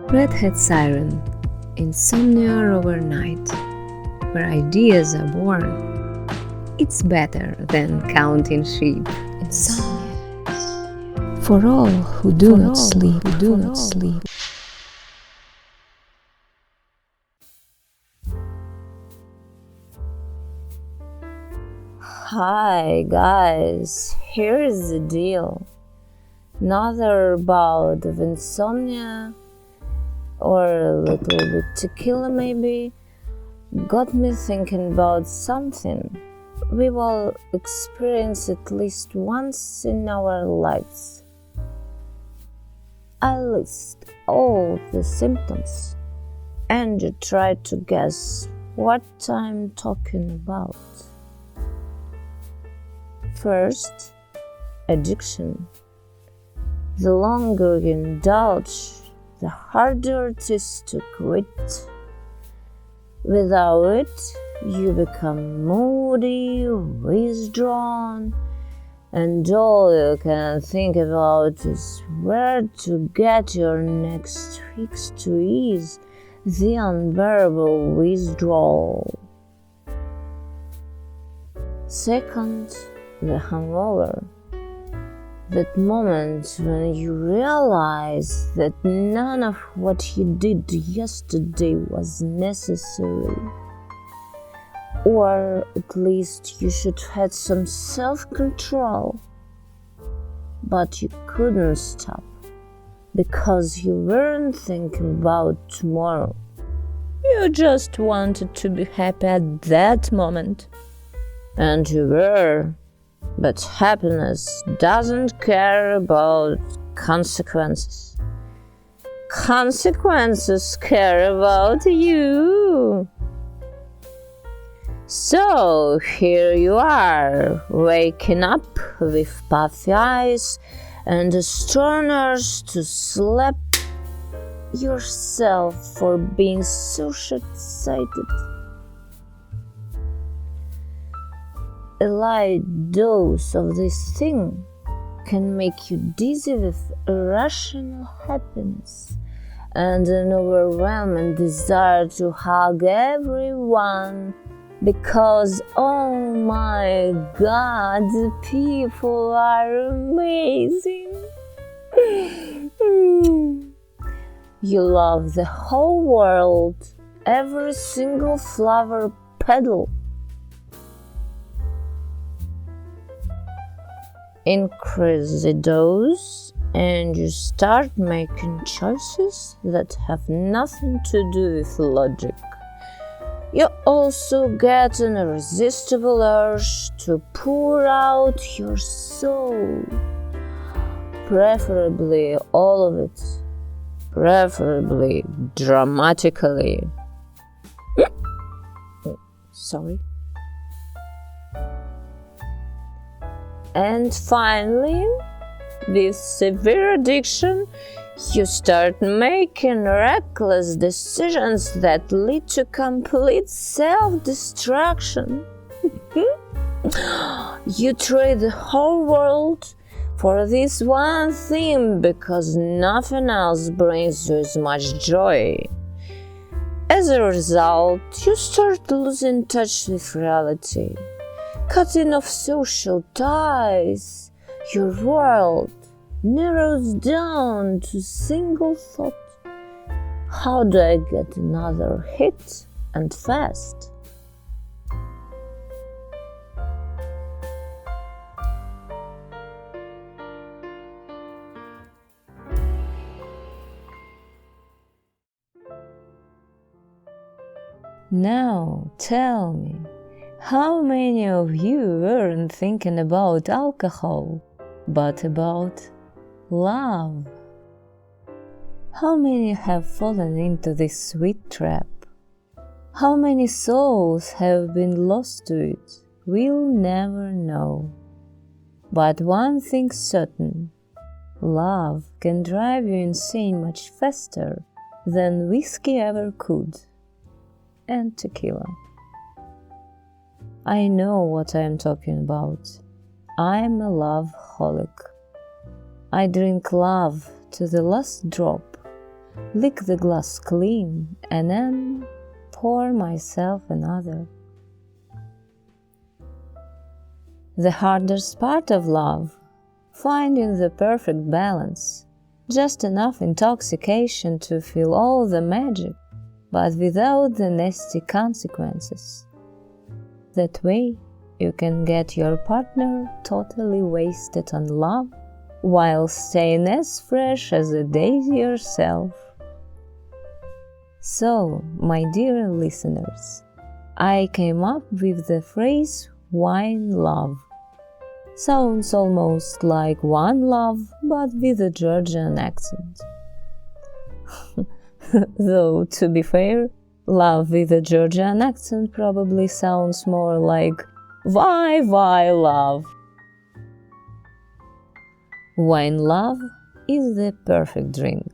Redhead Siren, Insomnia Overnight, where ideas are born. It's better than counting sheep. Insomnia. For all who do not sleep. Hi guys, here is the deal. Another bout of insomnia, or a little bit tequila maybe, got me thinking about something we all experience at least once in our lives. I list all the symptoms and you try to guess what I'm talking about. First, addiction. The longer you indulge, the harder it is to quit. Without it, you become moody, withdrawn, and all you can think about is where to get your next fix to ease the unbearable withdrawal. Second, the hangover. That moment when you realize that none of what you did yesterday was necessary. Or at least you should have had some self-control. But you couldn't stop because you weren't thinking about tomorrow. You just wanted to be happy at that moment. And you were. But happiness doesn't care about consequences. Consequences care about you. So here you are, waking up with puffy eyes and a strong urge to slap yourself for being so short-sighted. A light dose of this thing can make you dizzy with irrational happiness and an overwhelming desire to hug everyone because, oh my God, the people are amazing. You love the whole world, every single flower petal. Increase the dose and you start making choices that have nothing to do with logic. You also get an irresistible urge to pour out your soul, preferably all of it, preferably dramatically. Sorry. And finally, with severe addiction, you start making reckless decisions that lead to complete self-destruction. You trade the whole world for this one thing because nothing else brings you as much joy. As a result, you start losing touch with reality. Cutting off social ties, your world narrows down to a single thought. How do I get another hit and fast? Now tell me, how many of you weren't thinking about alcohol, but about love? How many have fallen into this sweet trap? How many souls have been lost to it? We'll never know. But one thing's certain, love can drive you insane much faster than whiskey ever could, and tequila. I know what I am talking about. I'm a love-holic. I drink love to the last drop, lick the glass clean, and then pour myself another. The hardest part of love, finding the perfect balance, just enough intoxication to feel all the magic, but without the nasty consequences. That way, you can get your partner totally wasted on love, while staying as fresh as the daisy yourself. So, my dear listeners, I came up with the phrase Winelove. Sounds almost like one love, but with a Georgian accent. Though, to be fair, love with a Georgian accent probably sounds more like why love. Winelove is the perfect drink.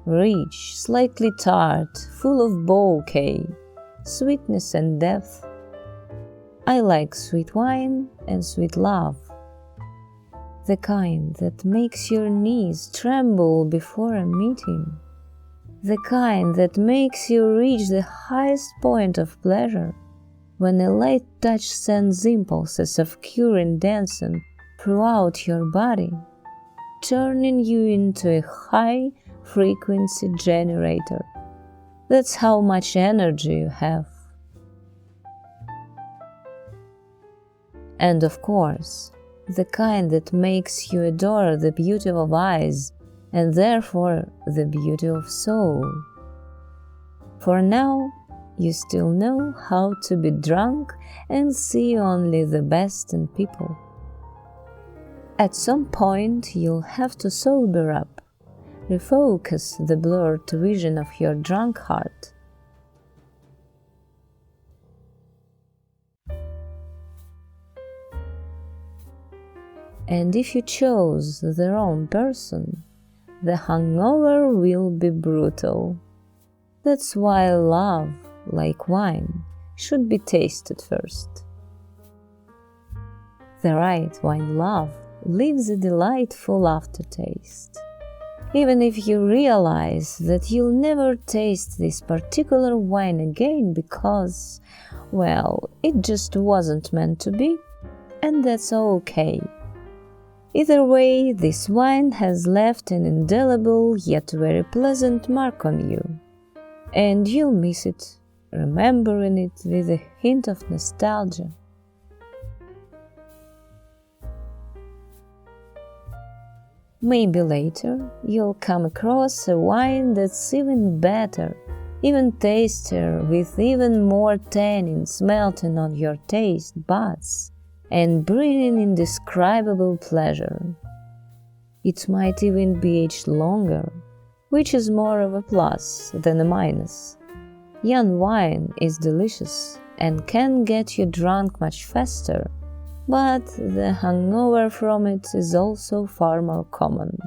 Rich, slightly tart, full of bouquet, sweetness and depth. I like sweet wine and sweet love. The kind that makes your knees tremble before a meeting. The kind that makes you reach the highest point of pleasure when a light touch sends impulses of curing dancing throughout your body, turning you into a high-frequency generator. That's how much energy you have. And of course, the kind that makes you adore the beauty of eyes and therefore the beauty of soul. For now, you still know how to be drunk and see only the best in people. At some point, you'll have to sober up, refocus the blurred vision of your drunk heart. And if you chose the wrong person, the hangover will be brutal. That's why love, like wine, should be tasted first. The right wine love leaves a delightful aftertaste. Even if you realize that you'll never taste this particular wine again because, well, it just wasn't meant to be, and that's okay. Either way, this wine has left an indelible yet very pleasant mark on you, and you'll miss it, remembering it with a hint of nostalgia. Maybe later you'll come across a wine that's even better, even tastier, with even more tannins melting on your taste buds and bringing indescribable pleasure. It might even be aged longer, which is more of a plus than a minus. Young wine is delicious and can get you drunk much faster, but the hangover from it is also far more common.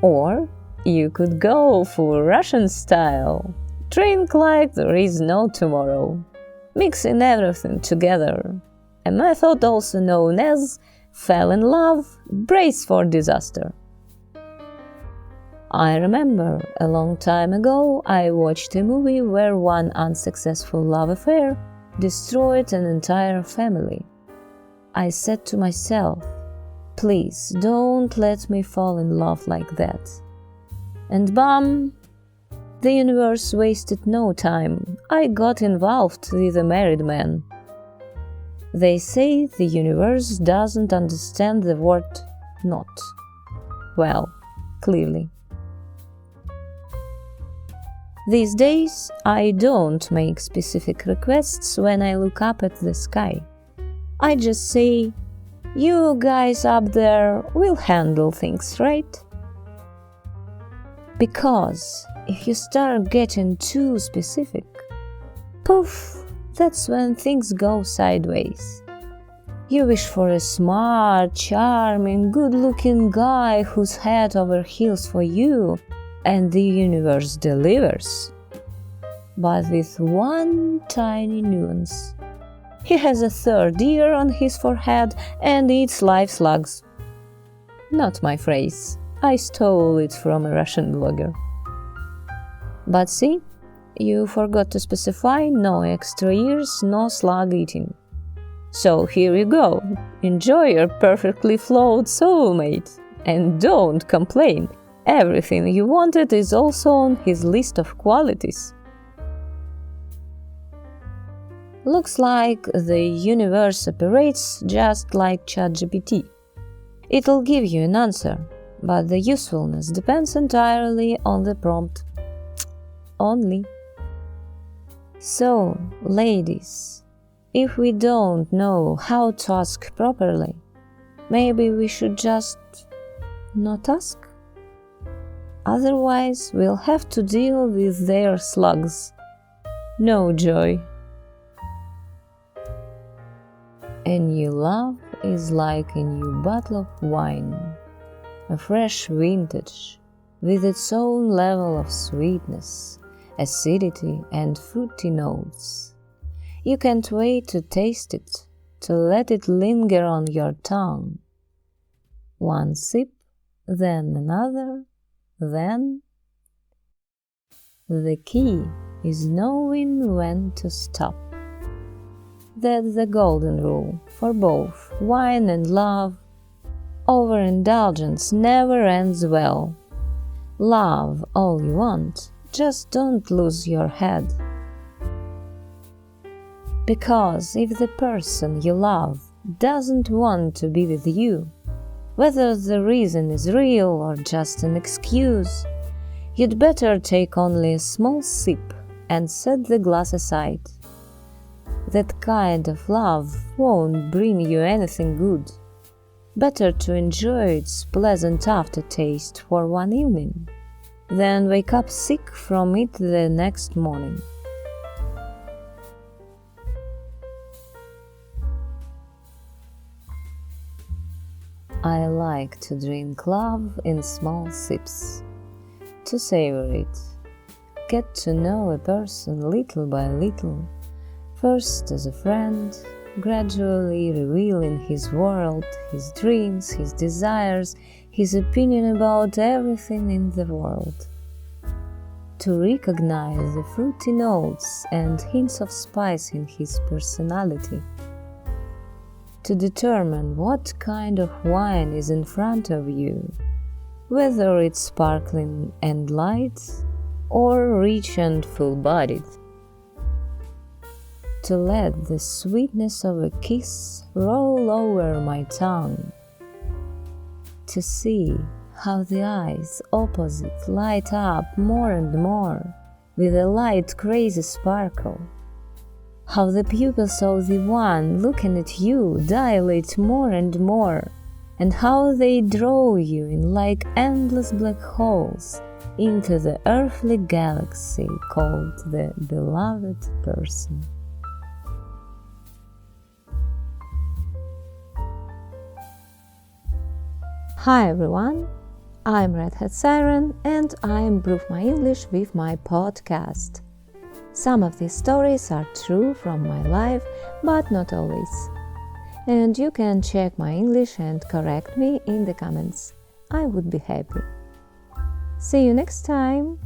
Or you could go full Russian style, drink like there is no tomorrow, mixing everything together, a method also known as fell in love, brace for disaster. I remember a long time ago I watched a movie where one unsuccessful love affair destroyed an entire family. I said to myself, please don't let me fall in love like that. And bam! The universe wasted no time. I got involved with a married man. They say the universe doesn't understand the word not. Well, clearly. These days, I don't make specific requests when I look up at the sky. I just say, you guys up there will handle things, right? Because if you start getting too specific, poof, that's when things go sideways. You wish for a smart, charming, good-looking guy who's head over heels for you, and the universe delivers. But with one tiny nuance. He has a third ear on his forehead and eats live slugs. Not my phrase. I stole it from a Russian blogger. But see, you forgot to specify no extra ears, no slug eating. So here you go. Enjoy your perfectly flawed soulmate. And don't complain. Everything you wanted is also on his list of qualities. Looks like the universe operates just like ChatGPT. It'll give you an answer, but the usefulness depends entirely on the prompt. Only. So, ladies, if we don't know how to ask properly, maybe we should just not ask. Otherwise, we'll have to deal with their slugs. No joy. A new love is like a new bottle of wine, a fresh vintage, with its own level of sweetness, acidity, and fruity notes. You can't wait to taste it, to let it linger on your tongue. One sip, then another, then... The key is knowing when to stop. That's the golden rule for both wine and love. Overindulgence never ends well. Love all you want, just don't lose your head. Because if the person you love doesn't want to be with you, whether the reason is real or just an excuse, you'd better take only a small sip and set the glass aside. That kind of love won't bring you anything good. Better to enjoy its pleasant aftertaste for one evening than wake up sick from it the next morning. I like to drink love in small sips, to savor it, get to know a person little by little, first as a friend, gradually revealing his world, his dreams, his desires, his opinion about everything in the world. To recognize the fruity notes and hints of spice in his personality. To determine what kind of wine is in front of you, whether it's sparkling and light or rich and full-bodied. To let the sweetness of a kiss roll over my tongue. To see how the eyes opposite light up more and more with a light crazy sparkle. How the pupils of the one looking at you dilate more and more, and how they draw you in like endless black holes into the earthly galaxy called the beloved person. Hi everyone, I'm Red Hat Siren and I improve my English with my podcast. Some of these stories are true from my life, but not always. And you can check my English and correct me in the comments. I would be happy. See you next time!